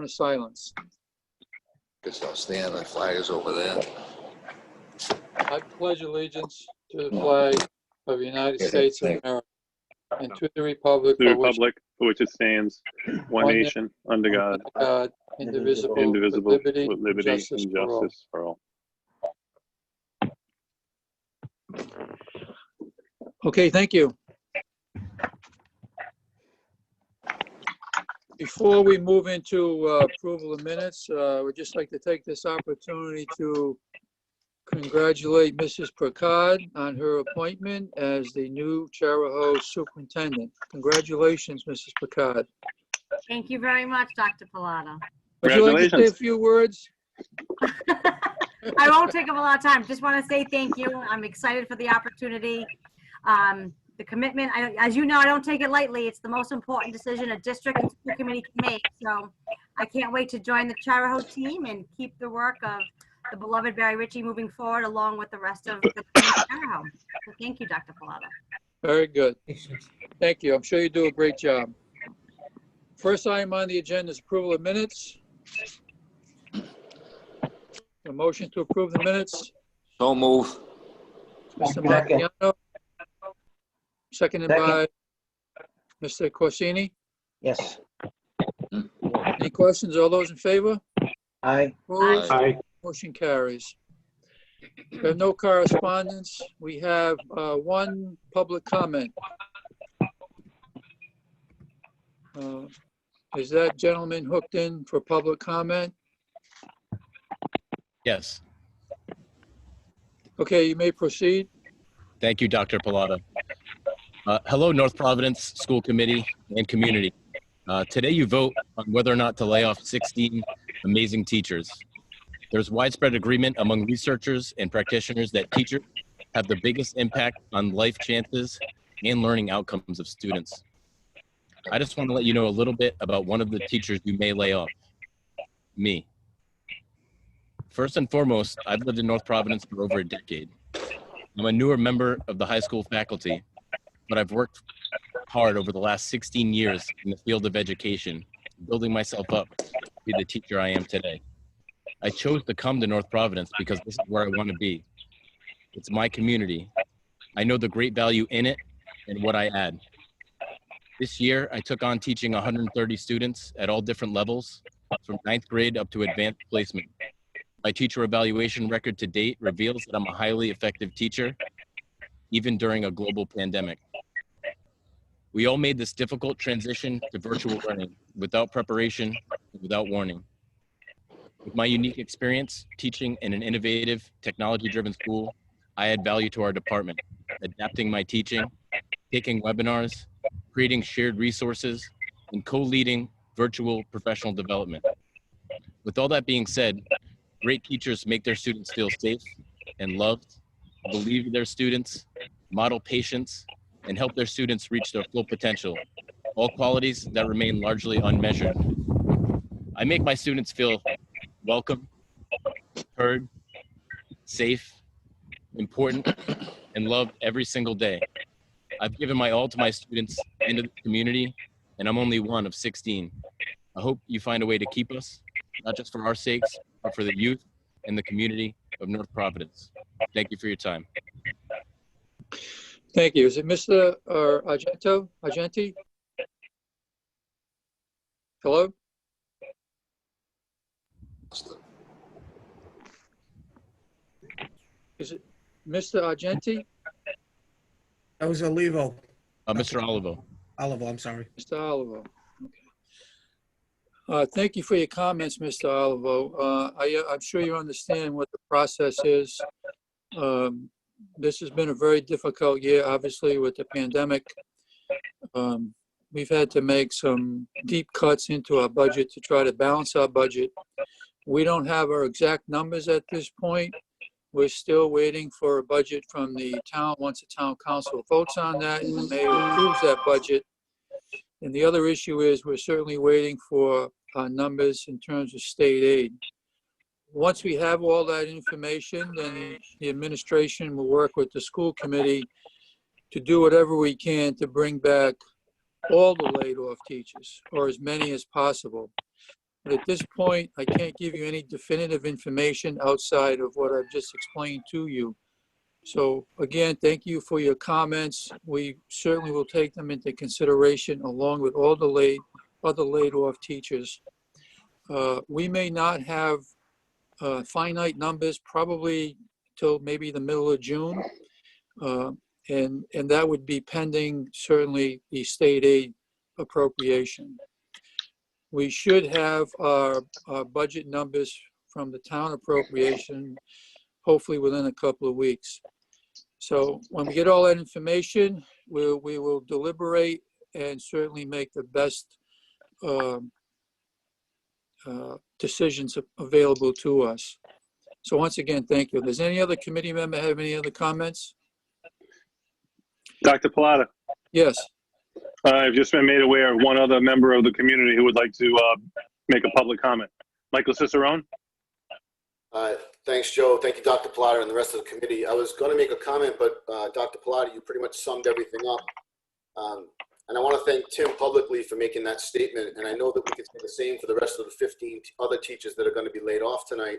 of silence. Guess I'll stand. The flag is over there. I pledge allegiance to the flag of the United States of America and to the republic The for republic for which it stands, one One nation, under God, God, indivisible, indivisible, with liberty with liberty and justice for all. Okay, thank you. Before we move into approval of minutes, we'd just like to take this opportunity to congratulate Mrs. Prakaad on her appointment as the new Charahoe Superintendent. Congratulations, Mrs. Prakaad. Thank you very much, Dr. Pilata. Would you like to say a Congratulations. few words? I won't take up a lot of time. Just want to say thank you. I'm excited for the opportunity. The commitment, as you know, I don't take it lightly. It's the most important decision a district and school committee can make. So I can't wait to join the Charahoe team and keep the work of the beloved Barry Ritchie moving forward along with the rest of the Charahoe. So thank you, Dr. Pilata. Very good. Thank you. I'm sure you do a great job. First item on the agenda is approval of minutes. A motion to approve the minutes. So move. Mr. Second. Marciano. Seconded by Mr. Corsini. Yes. Any questions? All those in favor? Aye. Opposed? Aye. Motion carries. We have no correspondence. We have one public comment. Is that gentleman hooked in for public comment? Yes. Okay, you may proceed. Thank you, Dr. Pilata. Hello, North Providence School Committee and community. Today you vote on whether or not to lay off 16 amazing teachers. There's widespread agreement among researchers and practitioners that teachers have the biggest impact on life chances and learning outcomes of students. I just want to let you know a little bit about one of the teachers you may lay off, me. First and foremost, I've lived in North Providence for over a decade. I'm a newer member of the high school faculty, but I've worked hard over the last 16 years in the field of education, building myself up to be the teacher I am today. I chose to come to North Providence because this is where I want to be. It's my community. I know the great value in it and what I add. This year, I took on teaching 130 students at all different levels, from 9th grade up to advanced placement. My teacher evaluation record to date reveals that I'm a highly effective teacher, even during a global pandemic. We all made this difficult transition to virtual learning without preparation and without warning. With my unique experience teaching in an innovative, technology-driven school, I add value to our department, adapting my teaching, taking webinars, creating shared resources, and co-leading virtual professional development. With all that being said, great teachers make their students feel safe and loved, believe in their students, model patience, and help their students reach their full potential, all qualities that remain largely unmeasured. I make my students feel welcome, heard, safe, important, and loved every single day. I've given my all to my students and to the community, and I'm only one of 16. I hope you find a way to keep us, not just for our sakes, but for the youth and the community of North Providence. Thank you for your time. Thank you. Is it Mr. Argenti? Hello? Is it Mr. Argenti? That was Olivo. Mr. Olivo. Olivo, I'm sorry. Mr. Olivo. Okay. Thank you for your comments, Mr. Olivo. I'm sure you understand what the process is. This has been a very difficult year, obviously, with the pandemic. We've had to make some deep cuts into our budget to try to balance our budget. We don't have our exact numbers at this point. We're still waiting for a budget from the town. Once the town council votes on that and the mayor approves that budget. And the other issue is we're certainly waiting for numbers in terms of state aid. Once we have all that information, then the administration will work with the school committee to do whatever we can to bring back all the laid off teachers, or as many as possible. But at this point, I can't give you any definitive information outside of what I've just explained to you. So again, thank you for your comments. We certainly will take them into consideration along with all the other laid off teachers. We may not have finite numbers probably till maybe the middle of June. And that would be pending certainly the state aid appropriation. We should have our budget numbers from the town appropriation hopefully within a couple of weeks. So when we get all that information, we will deliberate and certainly make the best decisions available to us. So once again, thank you. Does any other committee member have any other comments? Dr. Pilata, Yes. I've just been made aware of one other member of the community who would like to make a public comment. Michael Cicerone? Thanks, Joe. Thank you, Dr. Pilata, and the rest of the committee. I was going to make a comment, but Dr. Pilata, you pretty much summed everything up. And I want to thank Tim publicly for making that statement. And I know that we could say the same for the rest of the 15 other teachers that are going to be laid off tonight.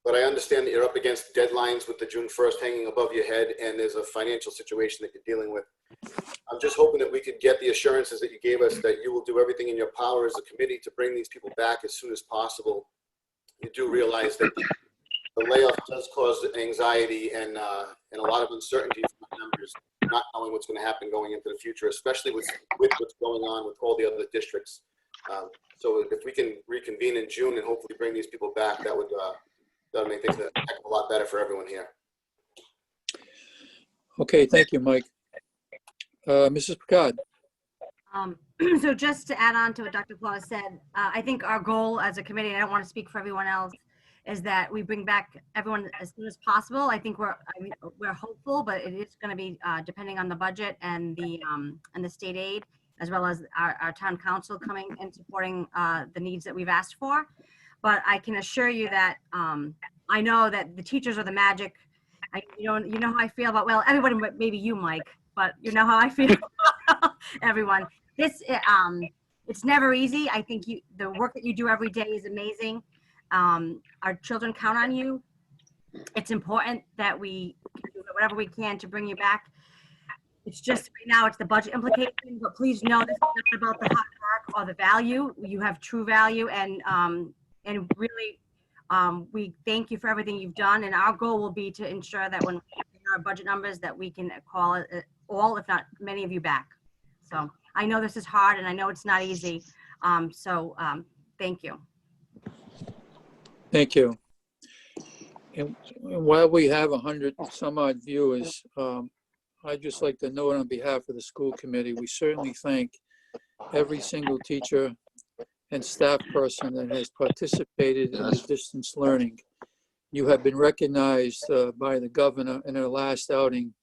But I understand that you're up against deadlines with the June 1st hanging above your head, and there's a financial situation that you're dealing with. I'm just hoping that we could get the assurances that you gave us that you will do everything in your power as a committee to bring these people back as soon as possible. You do realize that the layoff does cause anxiety and a lot of uncertainty for the members, not knowing what's going to happen going into the future, especially with what's going on with all the other districts. So if we can reconvene in June and hopefully bring these people back, that would make things a heck of a lot better for everyone here. Okay, thank you, Mike. Mrs. Picard. So just to add on to what Dr. Pilata said, I think our goal as a committee, and I don't want to speak for everyone else, is that we bring back everyone as soon as possible. I think we're hopeful, but it is going to be depending on the budget and the state aid, as well as our town council coming and supporting the needs that we've asked for. But I can assure you that I know that the teachers are the magic. You know how I feel about, well, everybody, maybe you, Mike, but you know how I feel. Everyone, it's never easy. I think the work that you do every day is amazing. Our children count on you. It's important that we do whatever we can to bring you back. It's just right now it's the budget implication, but please know this is not about the hard work or the value. You have true value, and really we thank you for everything you've done. And our goal will be to ensure that when we get our budget numbers, that we can call it all, if not many of you back. So I know this is hard, and I know it's not easy. Thank you. Thank you. And while we have 100 some odd viewers, I'd just like to note on behalf of the school committee, we certainly thank every single teacher and staff person that has participated in the distance learning. You have been recognized by the governor in her last outing,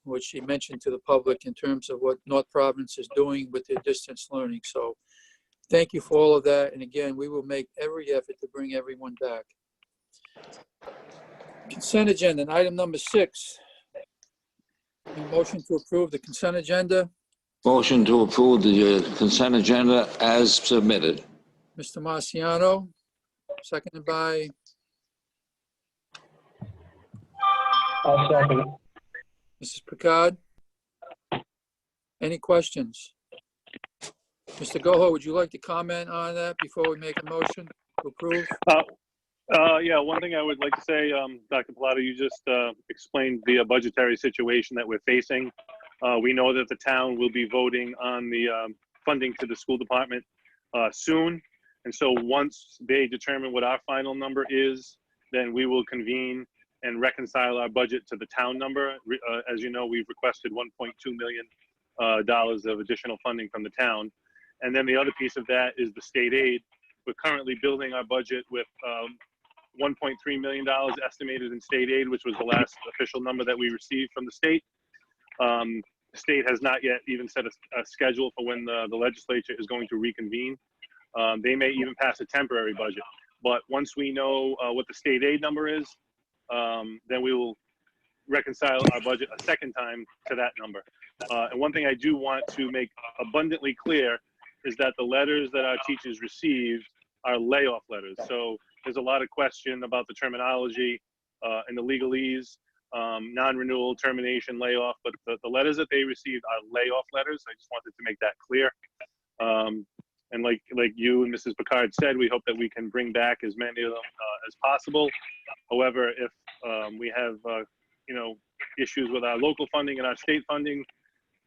which she mentioned to the public in terms of what North Providence is doing with their distance learning. So thank you for all of that. And again, we will make every effort to bring everyone back. Consent agenda, and item number 6. A motion to approve the consent agenda. Motion to approve the consent agenda as submitted. Mr. Marciano, seconded by I'll second it. Mrs. Picard. Any questions? Mr. Goho, would you like to comment on that before we make a motion to approve? Yeah, one thing I would like to say, Dr. Pilata, you just explained the budgetary situation that we're facing. We know that the town will be voting on the funding to the school department soon. And so once they determine what our final number is, then we will convene and reconcile our budget to the town number. As you know, we've requested $1.2 million of additional funding from the town. And then the other piece of that is the state aid. We're currently building our budget with $1.3 million estimated in state aid, which was the last official number that we received from the state. The state has not yet even set a schedule for when the legislature is going to reconvene. They may even pass a temporary budget. But once we know what the state aid number is, then we will reconcile our budget a second time to that number. And one thing I do want to make abundantly clear is that the letters that our teachers received are layoff letters. So there's a lot of question about the terminology and the legalese, non-renewal, termination, layoff, but the letters that they received are layoff letters. I just wanted to make that clear. And like you and Mrs. Picard said, we hope that we can bring back as many of them as possible. However, if we have issues with our local funding and our state funding,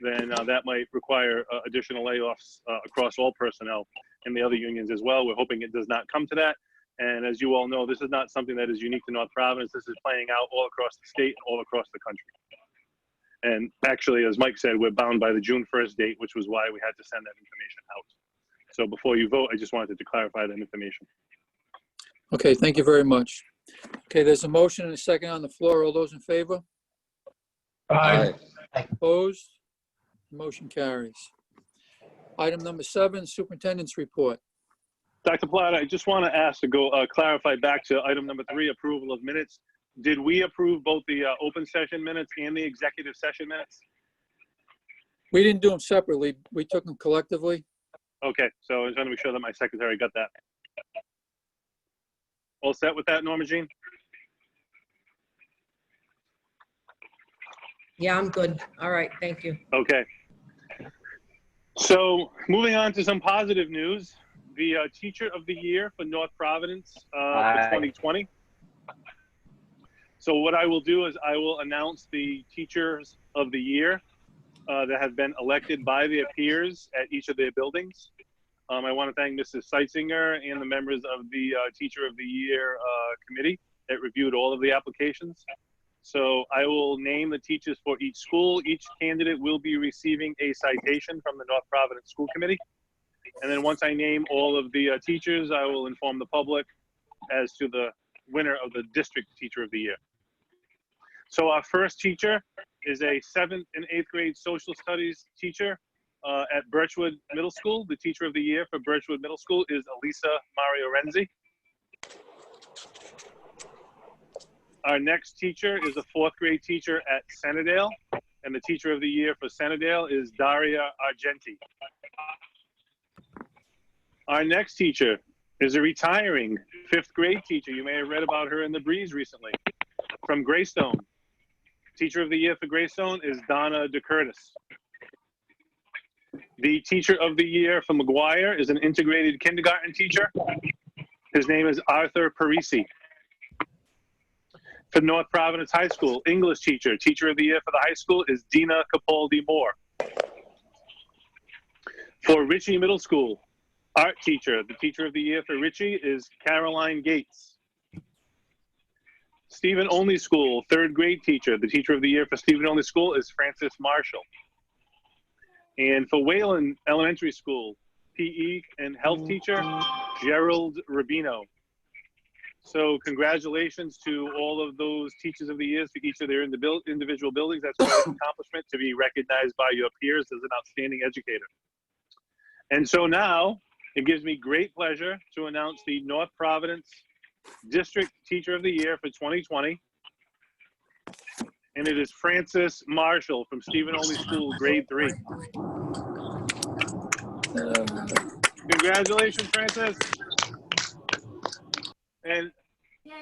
then that might require additional layoffs across all personnel in the other unions as well. We're hoping it does not come to that. And as you all know, this is not something that is unique to North Providence. This is playing out all across the state and all across the country. And actually, as Mike said, we're bound by the June 1st date, which was why we had to send that information out. So before you vote, I just wanted to clarify that information. Okay, thank you very much. Okay, there's a motion and a second on the floor. All those in favor? Aye. Opposed? Motion carries. Item number 7, superintendent's report. Dr. Plata, I just want to ask to go clarify back to item number 3, approval of minutes. Did we approve both the open session minutes and the executive session minutes? We didn't do them separately. We took them collectively. Okay, so I was going to make sure that my secretary got that. All set with that, Norma Jean? Yeah, I'm good. All right, thank you. Okay. So moving on to some positive news, the Teacher of the Year for North Providence for 2020. So what I will do is I will announce the Teachers of the Year that have been elected by their peers at each of their buildings. I want to thank Mrs. Seitzinger and the members of the Teacher of the Year committee that reviewed all of the applications. So I will name the teachers for each school. Each candidate will be receiving a citation from the North Providence School Committee. And then once I name all of the teachers, I will inform the public as to the winner of the District Teacher of the Year. So our first teacher is a 7th and 8th grade social studies teacher at Birchwood Middle School. The Teacher of the Year for Birchwood Middle School is Elisa Mario Renzi. Our next teacher is a 4th grade teacher at Centerdale, and the Teacher of the Year for Centerdale is Daria Argenti. Our next teacher is a retiring 5th grade teacher. You may have read about her in the Breeze recently, from Greystone. Teacher of the Year for Greystone is Donna DeCurtis. The Teacher of the Year for McGuire is an integrated kindergarten teacher. His name is Arthur Parisi. For North Providence High School, English teacher, Teacher of the Year for the high school is Dina Capaldi Moore. For Ritchie Middle School, art teacher, the Teacher of the Year for Ritchie is Caroline Gates. Stephen Only School, 3rd grade teacher, the Teacher of the Year for Stephen Only School is Francis Marshall. And for Wayland Elementary School, PE and health teacher, Gerald Rubino. So congratulations to all of those Teachers of the Year for each of their individual buildings. That's a great accomplishment to be recognized by your peers as an outstanding educator. And so now it gives me great pleasure to announce the North Providence District Teacher of the Year for 2020. And it is Francis Marshall from Stephen Only School, grade 3. Congratulations, Francis. And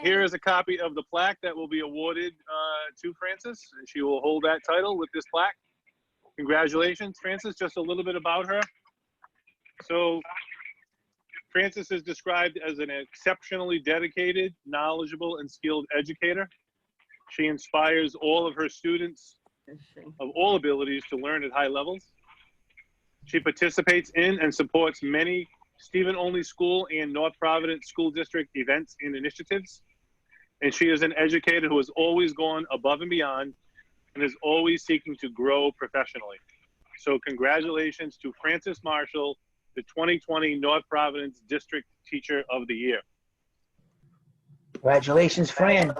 here is a copy of the plaque that will be awarded to Francis. And she will hold that title with this plaque. Congratulations, Francis. Just a little bit about her. So Francis is described as an exceptionally dedicated, knowledgeable, and skilled educator. She inspires all of her students of all abilities to learn at high levels. She participates in and supports many Stephen Only School and North Providence School District events and initiatives. And she is an educator who has always gone above and beyond and is always seeking to grow professionally. So congratulations to Francis Marshall, the 2020 North Providence District Teacher of the Year. Congratulations, Fran.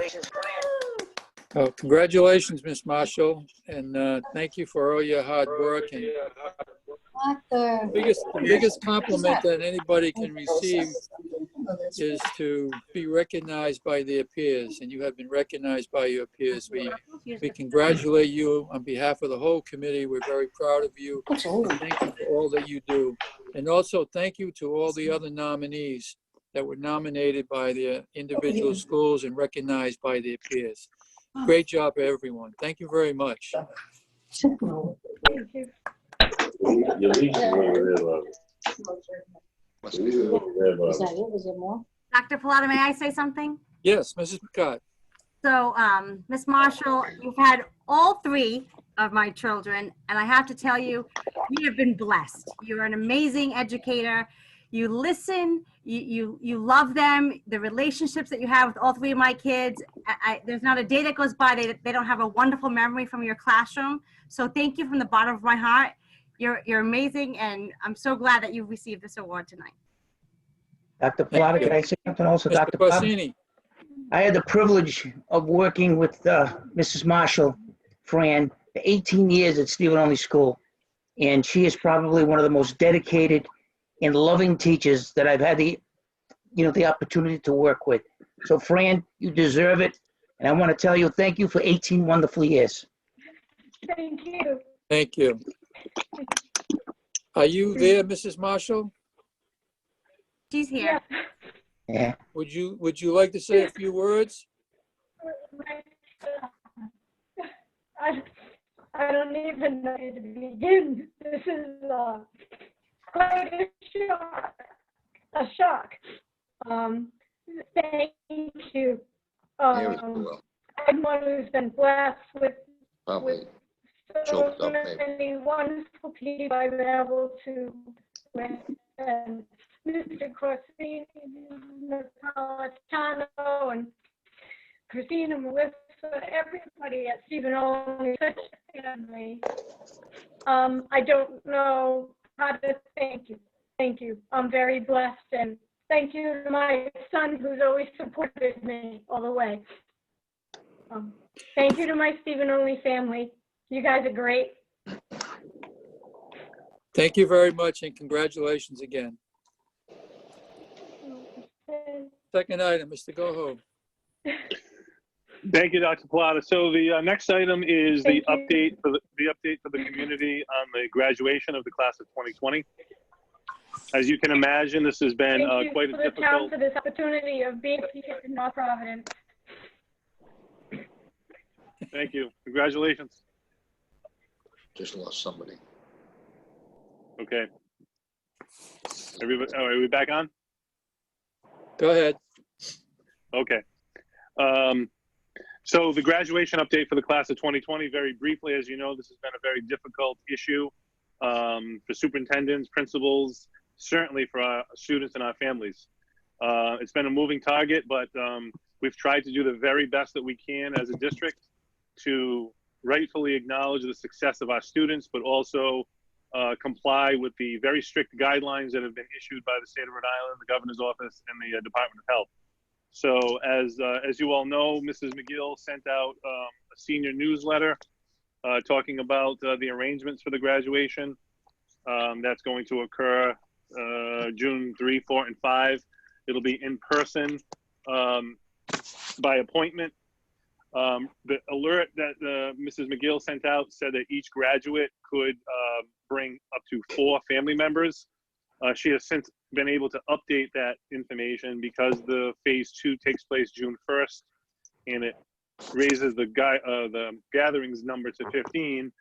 Oh, congratulations, Ms. Marshall, and thank you for all your hard work. And the biggest compliment that anybody can receive is to be recognized by their peers, and you have been recognized by your peers. We congratulate you on behalf of the whole committee. We're very proud of you. Thank you for all that you do. And also thank you to all the other nominees that were nominated by the individual schools and recognized by their peers. Great job, everyone. Thank you very much. Thank you. Dr. Pilata, may I say something? Yes, Mrs. McCart. So, Ms. Marshall, you've had all three of my children, and I have to tell you, we have been blessed. You're an amazing educator. You listen, you love them, the relationships that you have with all three of my kids. There's not a day that goes by they don't have a wonderful memory from your classroom. So thank you from the bottom of my heart. You're amazing, and I'm so glad that you received this award tonight. Dr. Pilata, can I say something also, Mr. Dr. Pilata? Corsini. I had the privilege of working with Mrs. Marshall, Fran, for 18 years at Stephen Only School. And she is probably one of the most dedicated and loving teachers that I've had the opportunity to work with. So Fran, you deserve it. And I want to tell you, thank you for 18 wonderful years. Thank you. Thank you. Are you there, Mrs. Marshall? She's here. Yeah. Would you like to say a few words? I don't even know where to begin. This is quite a shock. Thank you. I'm one who's been blessed with so many wonderful people I've been able to with, and Mr. Corsini, Napolitano, and Christina, Melissa, everybody at Stephen Only, such a family. I don't know how to thank you. Thank you. I'm very blessed, and thank you to my son who's always supported me all the way. Thank you to my Stephen Only family. You guys are great. Thank you very much and congratulations again. Second item, Mr. Goho. Thank you, Dr. Pilata. So the next item is the update for the community on the graduation of the class of 2020. As you can imagine, this has been quite a Thank you for the town difficult. for this opportunity of being here in North Providence. Thank you. Congratulations. Just lost somebody. Okay. Everybody, are we back on? Go ahead. Okay. So the graduation update for the class of 2020, very briefly, as you know, this has been a very difficult issue for superintendents, principals, certainly for our students and our families. It's been a moving target, but we've tried to do the very best that we can as a district to rightfully acknowledge the success of our students, but also comply with the very strict guidelines that have been issued by the state of Rhode Island, the governor's office, and the Department of Health. So as you all know, Mrs. McGill sent out a senior newsletter talking about the arrangements for the graduation. That's going to occur June 3, 4, and 5. It'll be in person by appointment. The alert that Mrs. McGill sent out said that each graduate could bring up to 4 family members. She has since been able to update that information because the phase 2 takes place June 1st, and it raises the gatherings number to 15.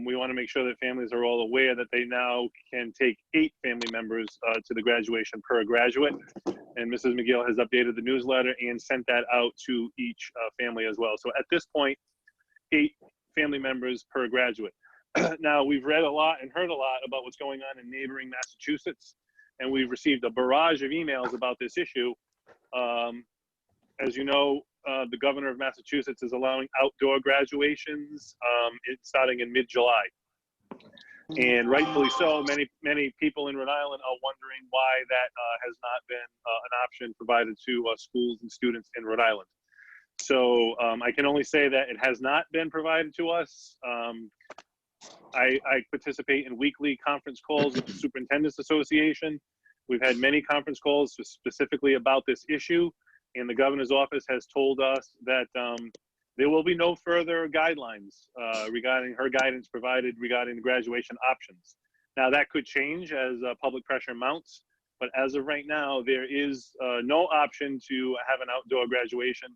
We want to make sure that families are all aware that they now can take 8 family members to the graduation per graduate. And Mrs. McGill has updated the newsletter and sent that out to each family as well. So at this point, 8 family members per graduate. Now, we've read a lot and heard a lot about what's going on in neighboring Massachusetts, and we've received a barrage of emails about this issue. As you know, the governor of Massachusetts is allowing outdoor graduations starting in mid-July. And rightfully so, many people in Rhode Island are wondering why that has not been an option provided to schools and students in Rhode Island. So I can only say that it has not been provided to us. I participate in weekly conference calls with the Superintendent's Association. We've had many conference calls specifically about this issue, and the governor's office has told us that there will be no further guidelines regarding her guidance provided regarding the graduation options. Now that could change as public pressure mounts, But as of right now, there is no option to have an outdoor graduation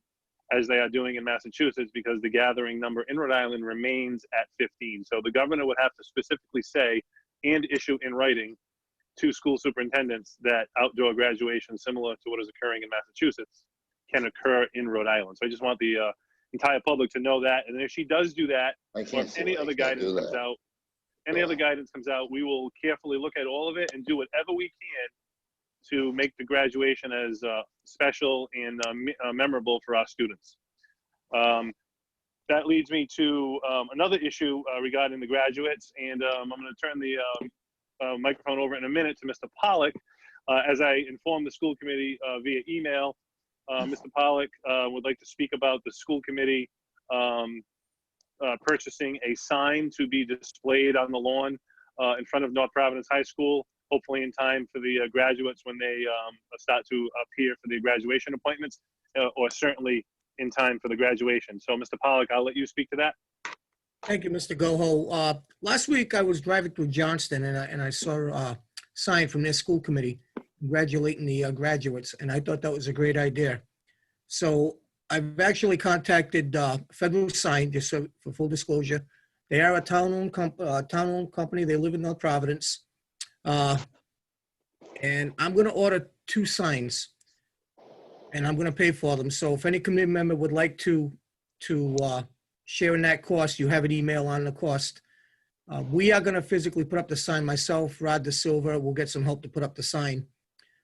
as they are doing in Massachusetts because the gathering number in Rhode Island remains at 15. So the governor would have to specifically say and issue in writing to school superintendents that outdoor graduation similar to what is occurring in Massachusetts can occur in Rhode Island. So I just want the entire public to know that. And if she does do that, I or can't if see any why other you can't do guidance comes that. out, we will carefully look at all of it and do whatever we can to make the graduation as special and memorable for our students. That leads me to another issue regarding the graduates, and I'm going to turn the microphone over in a minute to Mr. Pollock. As I informed the school committee via email, Mr. Pollock would like to speak about the school committee purchasing a sign to be displayed on the lawn in front of North Providence High School, hopefully in time for the graduates when they start to appear for the graduation appointments, or certainly in time for the graduation. So, Mr. Pollock, I'll let you speak to that. Thank you, Mr. Goho. Last week, I was driving through Johnston, and I saw a sign from their school committee congratulating the graduates, and I thought that was a great idea. So I've actually contacted Federal Sign, just so, for full disclosure. They are a town-owned company. They live in North Providence. And I'm going to order 2 signs, and I'm going to pay for them. So if any committee member would like to share in that cost, you have an email on the cost. We are going to physically put up the sign. Myself, Rod Da Silva, will get some help to put up the sign.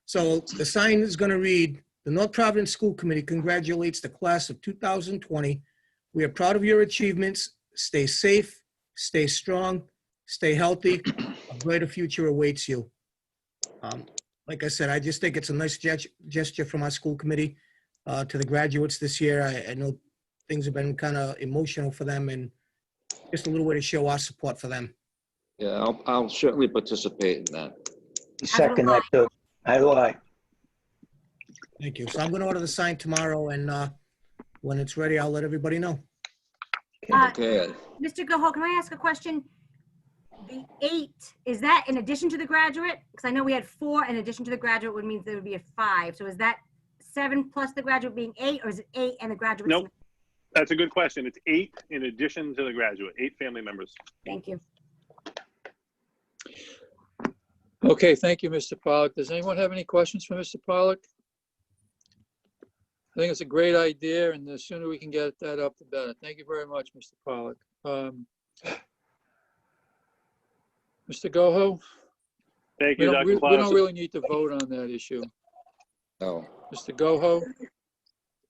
So the sign is going to read, "The North Providence School Committee congratulates the class of 2020. We are proud of your achievements. Stay safe, stay strong, stay healthy. A brighter future awaits you." Like I said, I just think it's a nice gesture from our school committee to the graduates this year. I know things have been kind of emotional for them, and just a little way to show our support for them. Yeah, I'll certainly participate in that. Second that, too. I lie. Thank you. So I'm going to order the sign tomorrow, and when it's ready, I'll let everybody know. Okay. Mr. Goho, can I ask a question? The 8, is that in addition to the graduate? Because I know we had 4 in addition to the graduate, would mean there would be a 5. So is that 7 plus the graduate being 8, or is it 8 and the graduate? Nope. That's a good question. It's 8 in addition to the graduate, 8 family members. Thank you. Okay, thank you, Mr. Pollock. Does anyone have any questions for Mr. Pollock? I think it's a great idea, and the sooner we can get that up, the better. Thank you very much, Mr. Pollock. Mr. Goho? Thank We you, don't, Dr. we don't Plaza. really need to vote on that issue. No. Mr. Goho?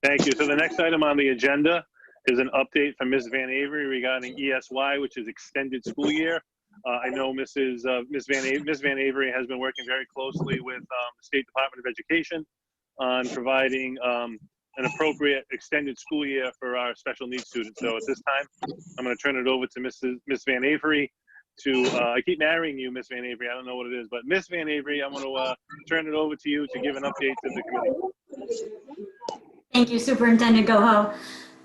Thank you. So the next item on the agenda is an update from Ms. Van Avery regarding ESY, which is extended school year. I know Ms. Van Avery has been working very closely with the State Department of Education on providing an appropriate extended school year for our special needs students. So at this time, I'm going to turn it over to Ms. Van Avery to, I keep marrying you, Ms. Van Avery. I don't know what it is, but Ms. Van Avery, I'm going to turn it over to you to give an update to the committee. Thank you, Superintendent Goho.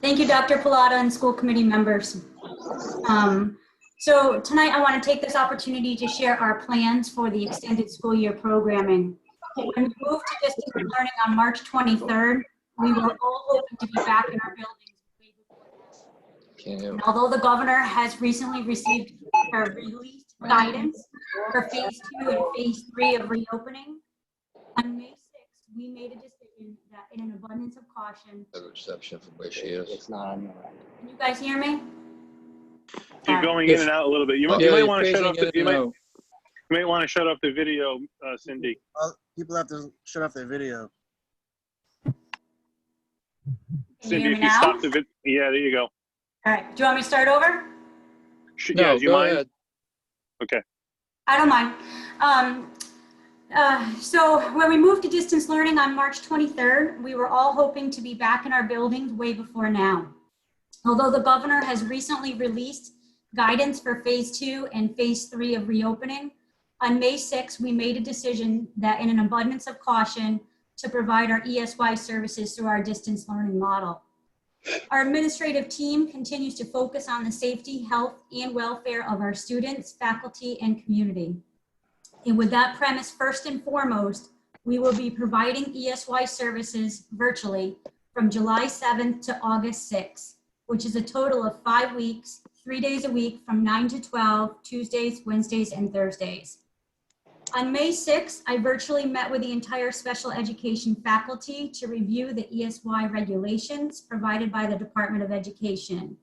Thank you, Dr. Pilata and school committee members. So tonight I want to take this opportunity to share our plans for the extended school year programming. When we moved to distance learning on March 23rd, we were all hoping to be back in our buildings way before that. And although the governor has recently received or released guidance for phase 2 and phase 3 of reopening, on May 6th, we made a decision that in an abundance of caution. The reception from where she is. It's not on your end. Can you guys hear me? You're going in and out a little bit. You might want to shut off the, you might want to shut off the video, Cindy. People have to shut off their video. Can you Cindy, hear me if you now? stop the video, yeah, there you go. All right, do you want me to start over? Yeah, do you go mind? ahead. Okay. I don't mind. So when we moved to distance learning on March 23rd, we were all hoping to be back in our buildings way before now. Although the governor has recently released guidance for phase 2 and phase 3 of reopening, on May 6th, we made a decision that in an abundance of caution to provide our ESY services through our distance learning model. Our administrative team continues to focus on the safety, health, and welfare of our students, faculty, and community. And with that premise first and foremost, We will be providing ESY services virtually from July 7th to August 6th, which is a total of 5 weeks, 3 days a week from 9 to 12, Tuesdays, Wednesdays, and Thursdays. On May 6th, I virtually met with the entire special education faculty to review the ESY regulations provided by the Department of Education.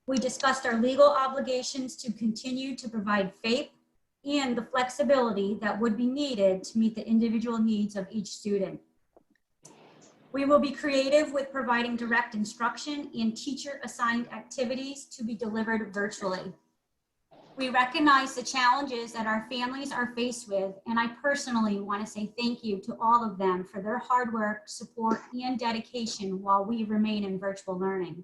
We discussed our legal obligations to continue to provide FAPE and the flexibility that would be needed to meet the individual needs of each student. We will be creative with providing direct instruction and teacher-assigned activities to be delivered virtually. We recognize the challenges that our families are faced with, and I personally want to say thank you to all of them for their hard work, support, and dedication while we remain in virtual learning.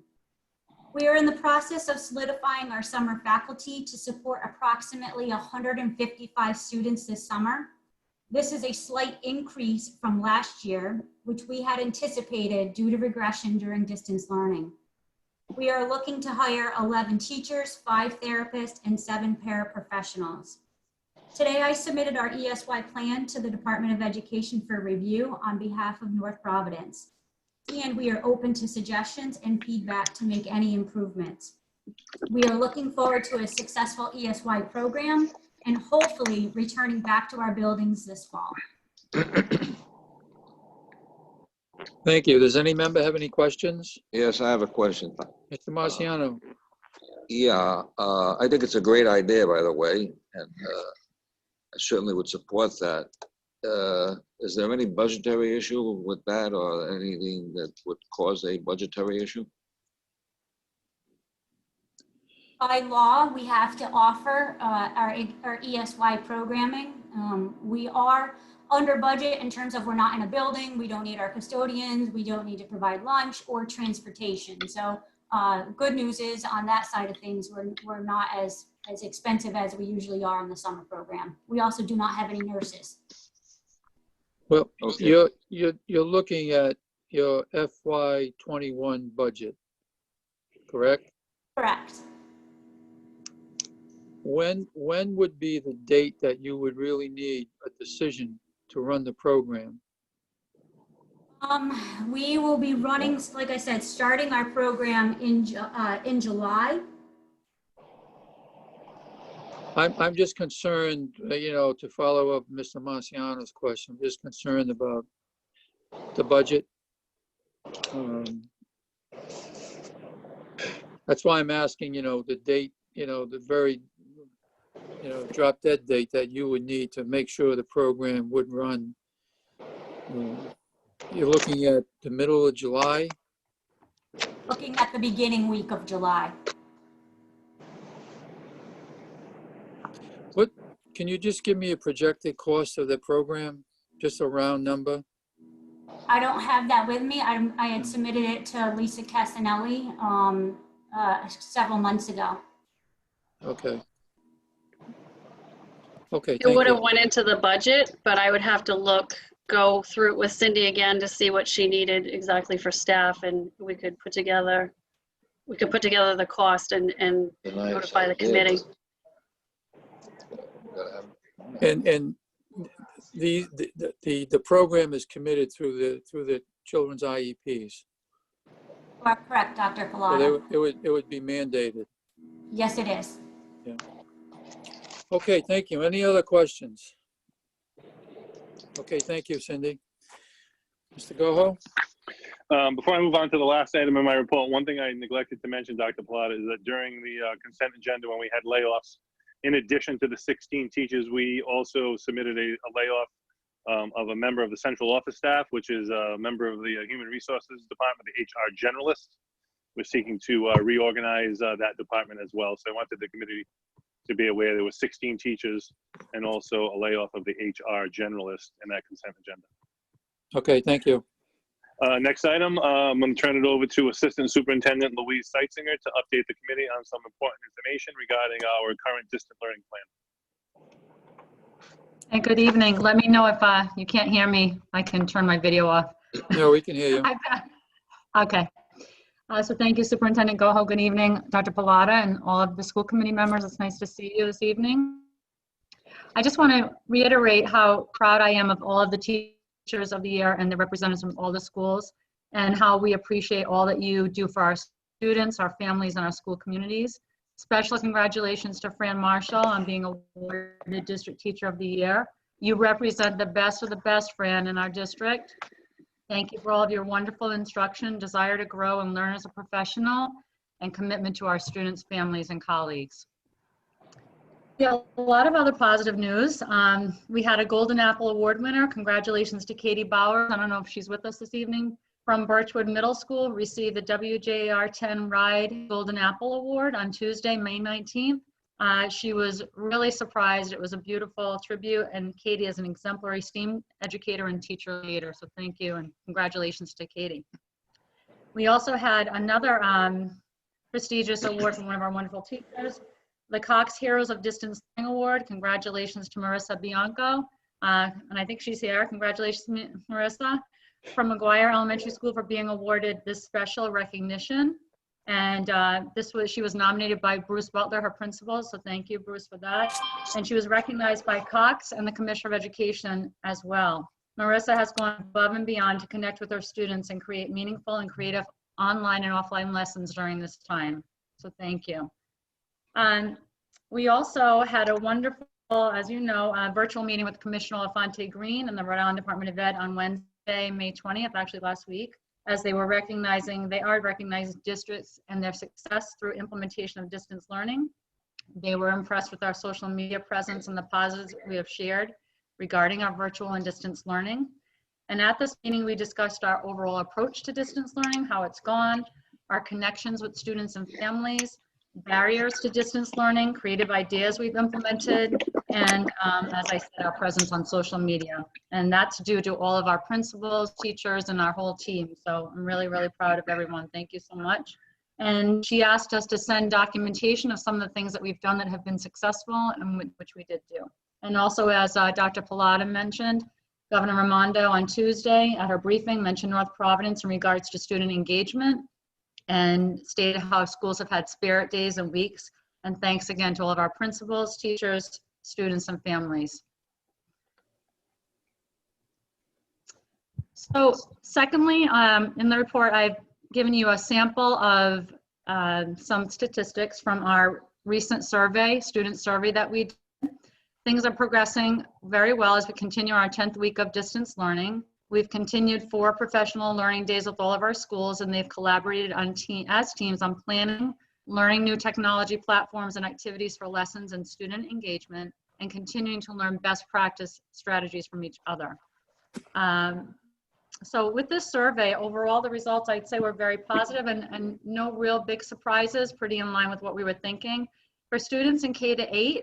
We are in the process of solidifying our summer faculty to support approximately 155 students this summer. This is a slight increase from last year, which we had anticipated due to regression during distance learning. We are looking to hire 11 teachers, 5 therapists, and 7 paraprofessionals. Today, I submitted our ESY plan to the Department of Education for review on behalf of North Providence. And we are open to suggestions and feedback to make any improvements. We are looking forward to a successful ESY program and hopefully returning back to our buildings this fall. Thank you. Does any member have any questions? Yes, I have a question. Mr. Marciano? Yeah, I think it's a great idea, by the way, and I certainly would support that. Is there any budgetary issue with that or anything that would cause a budgetary issue? By law, we have to offer our ESY programming. We are under budget in terms of we're not in a building, we don't need our custodians, we don't need to provide lunch or transportation. So good news is on that side of things, we're not as expensive as we usually are in the summer program. We also do not have any nurses. Well, Okay. you're looking at your FY21 budget, correct? Correct. When would be the date that you would really need a decision to run the program? We will be running, like I said, starting our program in July. I'm just concerned, to follow up Mr. Marciano's question, I'm just concerned about the budget. That's why I'm asking, the date, the very, drop dead date that you would need to make sure the program would run. You're looking at the middle of July? Looking at the beginning week of July. Can you just give me a projected cost of the program? Just a round number? I don't have that with me. I had submitted it to Lisa Castanelli several months ago. Okay. Okay, It thank would have you. went into the budget, but I would have to go through it with Cindy again to see what she needed exactly for staff, and we could put together the cost and notify the committee. And the program is committed through the children's IEPs. Correct, Dr. So Pilata. it would be mandated. Yes, it is. Yeah. Okay, thank you. Any other questions? Okay, thank you, Cindy. Mr. Goho? Before I move on to the last item in my report, one thing I neglected to mention, Dr. Pilata, is that during the consent agenda, when we had layoffs, in addition to the 16 teachers, we also submitted a layoff of a member of the central office staff, which is a member of the Human Resources Department, the HR generalist. We're seeking to reorganize that department as well. So I wanted the committee to be aware there were 16 teachers and also a layoff of the HR generalist in that consent agenda. Okay, thank you. Next item, I'm going to turn it over to Assistant Superintendent Louise Seitzinger to update the committee on some important information regarding our current distant learning plan. Hey, good evening. Let me know if you can't hear me. I can turn my video off. No, we can hear you. Okay. So thank you, Superintendent Goho. Good evening, Dr. Pilata, and all of the school committee members. It's nice to see you this evening. I just want to reiterate how proud I am of all of the teachers Teachers of the Year and the representatives from all the schools, and how we appreciate all that you do for our students, our families, and our school communities. Special congratulations to Fran Marshall on being awarded District Teacher of the Year. You represent the best of the best, Fran, in our district. Thank you for all of your wonderful instruction, desire to grow and learn as a professional, and commitment to our students, families, and colleagues. Yeah, a lot of other positive news. We had a Golden Apple Award winner. Congratulations to Katie Bauer. I don't know if she's with us this evening. From Birchwood Middle School, received the WJR 10 Ride Golden Apple Award on Tuesday, May 19th. She was really surprised. It was a beautiful tribute, and Katie is an exemplary STEAM educator and teacher leader. So thank you and congratulations to Katie. We also had another prestigious award from one of our wonderful teachers, the Cox Heroes of Distance Learning Award. Congratulations to Marissa Bianco. And I think she's here. Congratulations, Marissa, from McGuire Elementary School for being awarded this special recognition. And she was nominated by Bruce Butler, her principal. So thank you, Bruce, for that. And she was recognized by Cox and the Commissioner of Education as well. Marissa has gone above and beyond to connect with her students and create meaningful and creative online and offline lessons during this time. So thank you. We also had a wonderful, as you know, virtual meeting with Commissioner LaFontaine Green and the Rhode Island Department of Ed on Wednesday, May 20th, actually last week, as they are recognizing districts and their success through implementation of distance learning. They were impressed with our social media presence and the positives we have shared regarding our virtual and distance learning. And at this meeting, we discussed our overall approach to distance learning, how it's gone, our connections with students and families, barriers to distance learning, creative ideas we've implemented, and as I said, our presence on social media. And that's due to all of our principals, teachers, and our whole team. So I'm really, really proud of everyone. Thank you so much. And she asked us to send documentation of some of the things that we've done that have been successful, and which we did do. And also, as Dr. Pilata mentioned, Governor Raimondo on Tuesday at her briefing mentioned North Providence in regards to student engagement, and stated how schools have had spirit days and weeks. And thanks again to all of our principals, teachers, students, and families. So secondly, in the report, I've given you a sample of some statistics from our recent survey, student survey that we did. Things are progressing very well as we continue our 10th week of distance learning. We've continued 4 professional learning days with all of our schools, and they've collaborated on as teams on planning, learning new technology platforms and activities for lessons and student engagement, and continuing to learn best practice strategies from each other. So with this survey, overall, the results I'd say were very positive and no real big surprises, pretty in line with what we were thinking. For students in K-8,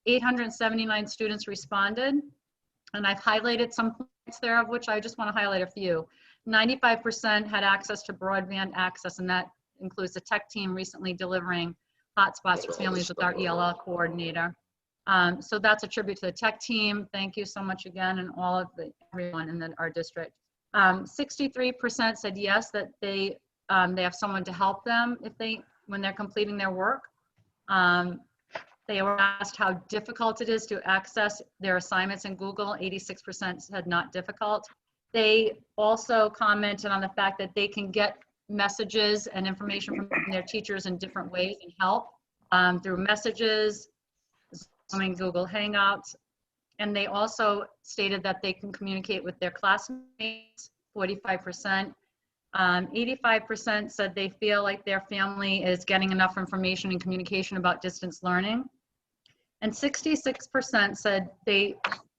879 students responded, and I've highlighted some points there, of which I just want to highlight a few. 95% had access to broadband access, and that includes the tech team recently delivering hotspots for families with our ELL coordinator. So that's a tribute to the tech team. Thank you so much again, and all of everyone in our district. 63% said yes, that they have someone to help them when they're completing their work. They were asked how difficult it is to access their assignments in Google. 86% said not difficult. They also commented on the fact that they can get messages and information from their teachers in different ways and help through messages, Google Hangouts. And they also stated that they can communicate with their classmates, 45%. 85% said they feel like their family is getting enough information and communication about distance learning. And 66% said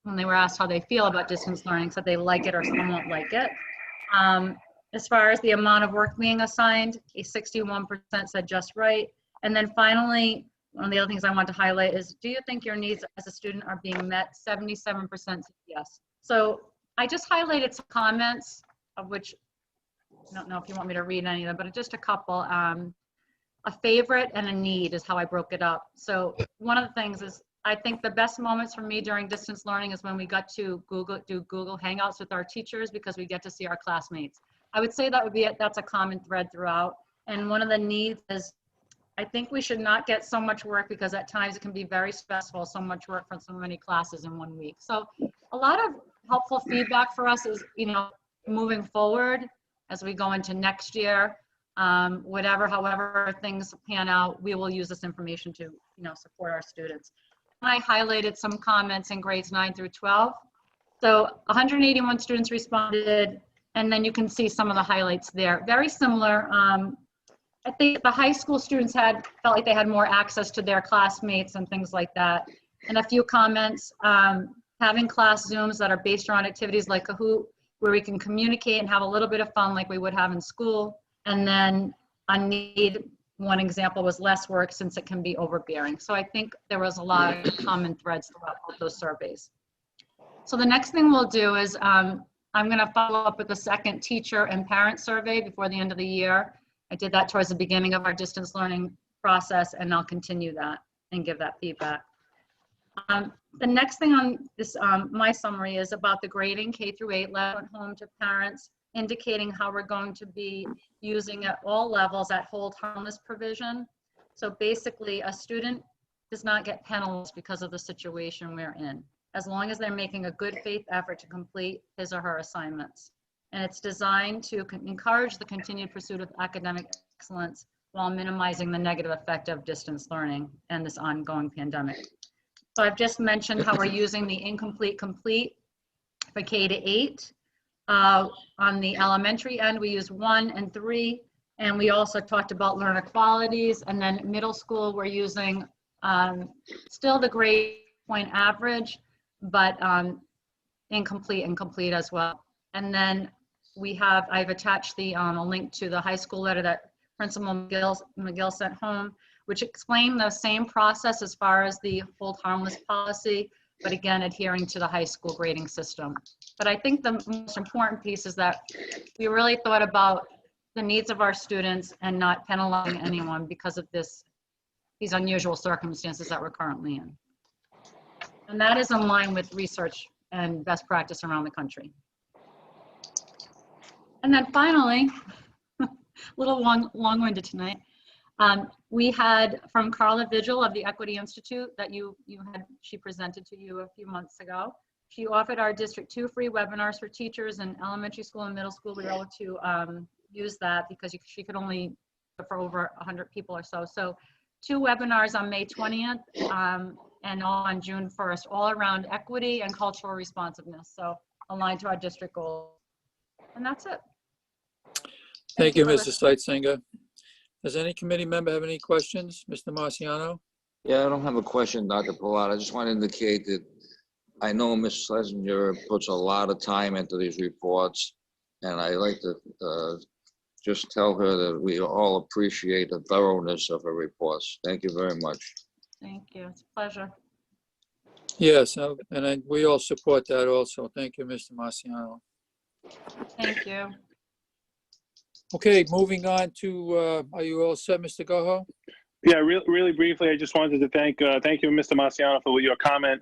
when they were asked how they feel about distance learning, said they like it or some won't like it. As far as the amount of work being assigned, 61% said just right. And then finally, one of the other things I want to highlight is, do you think your needs as a student are being met? 77% said yes. So I just highlighted some comments, of which I don't know if you want me to read any of them, but just a couple. A favorite and a need is how I broke it up. So one of the things is, I think the best moments for me during distance learning is when we got to do Google Hangouts with our teachers, because we get to see our classmates. I would say that would be it. That's a common thread throughout. And one of the needs is, I think we should not get so much work, because at times it can be very stressful, so much work for so many classes in one week. So a lot of helpful feedback for us is, moving forward as we go into next year, however things pan out, we will use this information to, support our students. I highlighted some comments in grades 9 through 12. So 181 students responded, and then you can see some of the highlights there. Very similar. I think the high school students felt like they had more access to their classmates and things like that. And a few comments, having class Zooms that are based around activities like Kahoot, where we can communicate and have a little bit of fun like we would have in school. And then on need, one example was less work since it can be overbearing. So I think there was a lot of common threads throughout both those surveys. So the next thing we'll do is I'm going to follow up with a second teacher and parent survey before the end of the year. I did that towards the beginning of our distance learning process, and I'll continue that and give that feedback. The next thing on this, my summary is about the grading K-8 letter at home to parents, indicating how we're going to be using at all levels that hold harmless provision. So basically, a student does not get penalized because of the situation we're in, as long as they're making a good faith effort to complete his or her assignments. And it's designed to encourage the continued pursuit of academic excellence while minimizing the negative effect of distance learning and this ongoing pandemic. So I've just mentioned how we're using the incomplete complete for K-8. On the elementary end, we use 1 and 3, and we also talked about learner qualities. And then middle school, we're using still the grade point average, but incomplete and complete as well. And then I've attached a link to the high school letter that Principal McGill sent home, which explained the same process as far as the hold harmless policy, but again, adhering to the high school grading system. But I think the most important piece is that we really thought about the needs of our students and not penalizing anyone because of these unusual circumstances that we're currently in. And that is in line with research and best practice around the country. And then finally, a little long-winded tonight, we had from Carla Vigil of the Equity Institute that she presented to you a few months ago. She offered our District 2 free webinars for teachers in elementary school and middle school. We were able to use that because she could only for over 100 people or so. So 2 webinars on May 20th and all on June 1st, all around equity and cultural responsiveness. So aligned to our district goals. And that's it. Thank you, Mrs. Seitzinger. Does any committee member have any questions? Mr. Marciano? Yeah, I don't have a question, Dr. Pilata. I just want to indicate that I know Ms. Schlesinger puts a lot of time into these reports, and I like to just tell her that we all appreciate the thoroughness of her reports. Thank you very much. Thank you. It's a pleasure. Yes, we all support that also. Thank you, Mr. Marciano. Thank you. Okay, moving on to, are you all set, Mr. Goho? Yeah, really briefly, I just wanted to thank you, Mr. Marciano, for your comment.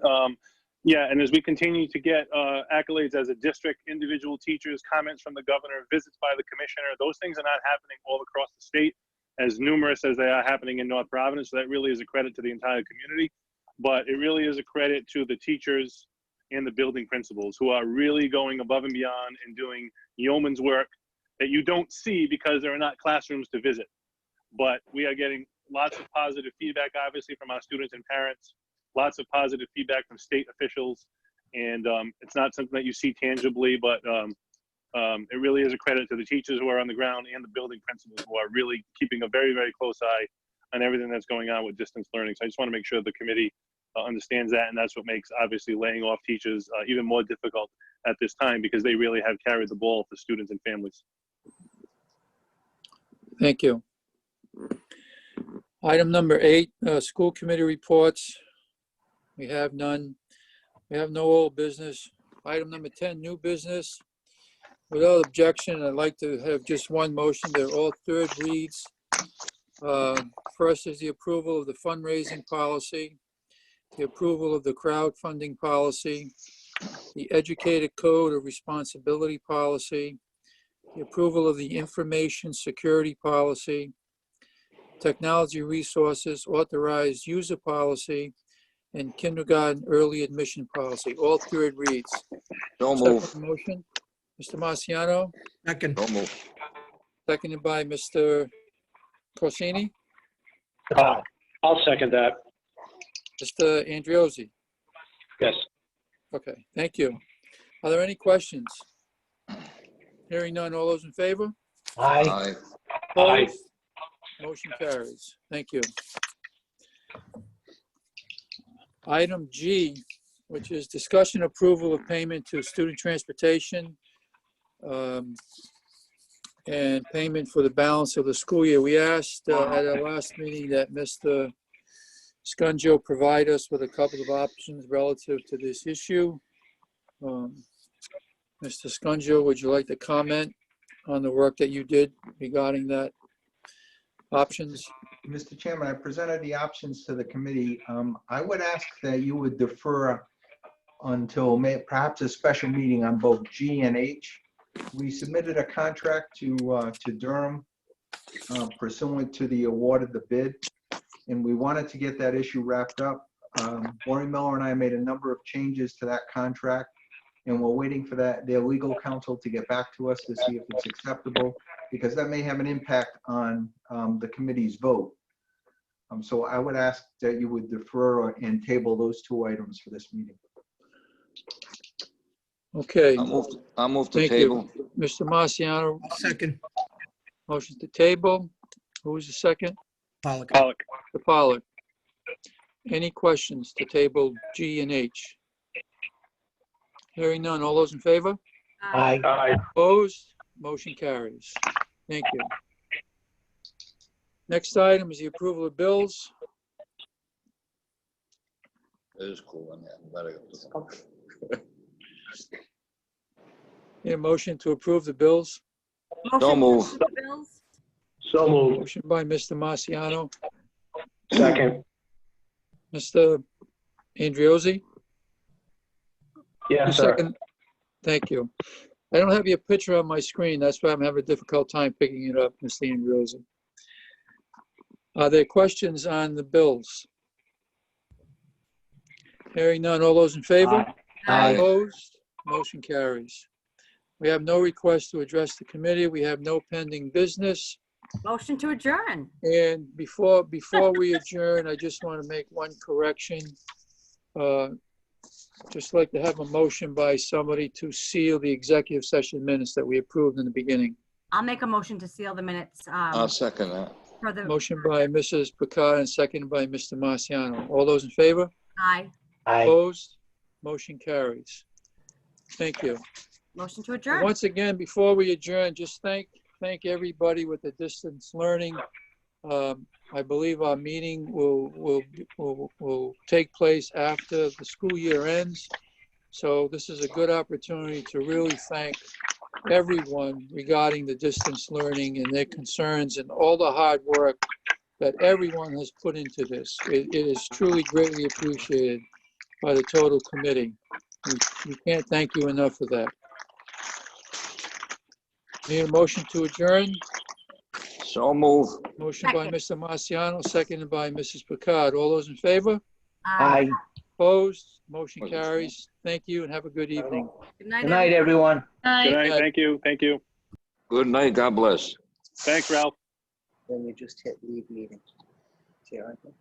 Yeah, and as we continue to get accolades as a district, individual teachers, comments from the governor, visits by the commissioner, those things are not happening all across the state, as numerous as they are happening in North Providence. So that really is a credit to the entire community, but it really is a credit to the teachers and the building principals who are really going above and beyond and doing yeoman's work that you don't see because there are not classrooms to visit. But we are getting lots of positive feedback, obviously, from our students and parents, lots of positive feedback from state officials. And it's not something that you see tangibly, but it really is a credit to the teachers who are on the ground and the building principals who are really keeping a very, very close eye on everything that's going on with distance learning. So I just want to make sure the committee understands that, and that's what makes obviously laying off teachers even more difficult at this time, because they really have carried the ball for students and families. Thank you. Item number 8, school committee reports. We have none. We have no old business. Item number 10, new business. Without objection, I'd like to have just one motion. They're all third reads. First is the approval of the fundraising policy, the approval of the crowdfunding policy, the educator code of responsibility policy, the approval of the information security policy, technology resources authorized user policy, and kindergarten early admission policy, all third reads. Don't Second move. motion, Mr. Marciano, Second. Don't move. seconded by Mr. Corsini, I'll second that. Mr. Andriozzi. Yes. Okay, thank you. Are there any questions? Hearing none, all those in favor? Aye. Aye. Opposed? Motion carries. Thank you. Item G, which is discussion approval of payment to student transportation and payment for the balance of the school year. We asked at our last meeting that Mr. Scungio provide us with a couple of options relative to this issue. Mr. Scungio, would you like to comment on the work that you did regarding that options? Mr. Chairman, I presented the options to the committee. I would ask that you would defer until perhaps a special meeting on both G and H. We submitted a contract to Durham pursuant to the award of the bid, and we wanted to get that issue wrapped up. Lori Miller and I made a number of changes to that contract, and we're waiting for their legal counsel to get back to us to see if it's acceptable, because that may have an impact on the committee's vote. So I would ask that you would defer and table those two items for this meeting. Okay. I'll move to Thank table. you. Mr. Marciano, Second. motion to table. Who was the second? Pollock. Mr. Pollard. Any questions to table G and H? Hearing none. All those in favor? Aye. Aye. Opposed? Motion carries. Thank you. Next item is the approval of bills. It is cool. I'm glad I got this. Need a motion to approve the bills. Don't move. Bills? So moved. Motion by Mr. Marciano, Second. Mr. Andriozzi. Yes, sir. Second. Thank you. I don't have your picture on my screen. That's why I'm having a difficult time picking it up, Mr. Andriozzi. Are there questions on the bills? Hearing none. All those in favor? Aye. Opposed? Motion carries. We have no request to address the committee. We have no pending business. Motion to adjourn. And before we adjourn, I just want to make one correction. Just like to have a motion by somebody to seal the executive session minutes that we approved in the beginning. I'll make a motion to seal the minutes. I'll second that. For the, Motion by Mrs. Picard and seconded by Mr. Marciano. All those in favor? aye. Aye. Opposed? Motion carries. Thank you. Motion to adjourn. Once again, before we adjourn, just thank everybody with the distance learning. I believe our meeting will take place after the school year ends. So this is a good opportunity to really thank everyone regarding the distance learning and their concerns and all the hard work that everyone has put into this. It is truly greatly appreciated by the total committee. We can't thank you enough for that. Need a motion to adjourn? So move. Motion by Mr. Marciano, seconded by Mrs. Picard. All those in favor? Aye. Opposed? Motion carries. Thank you and have a good evening. Good night, Good night, everyone. Good night. Thank you. Thank you. Good night. God bless. Thanks, Ralph. Then you just hit leave meeting. See how I go?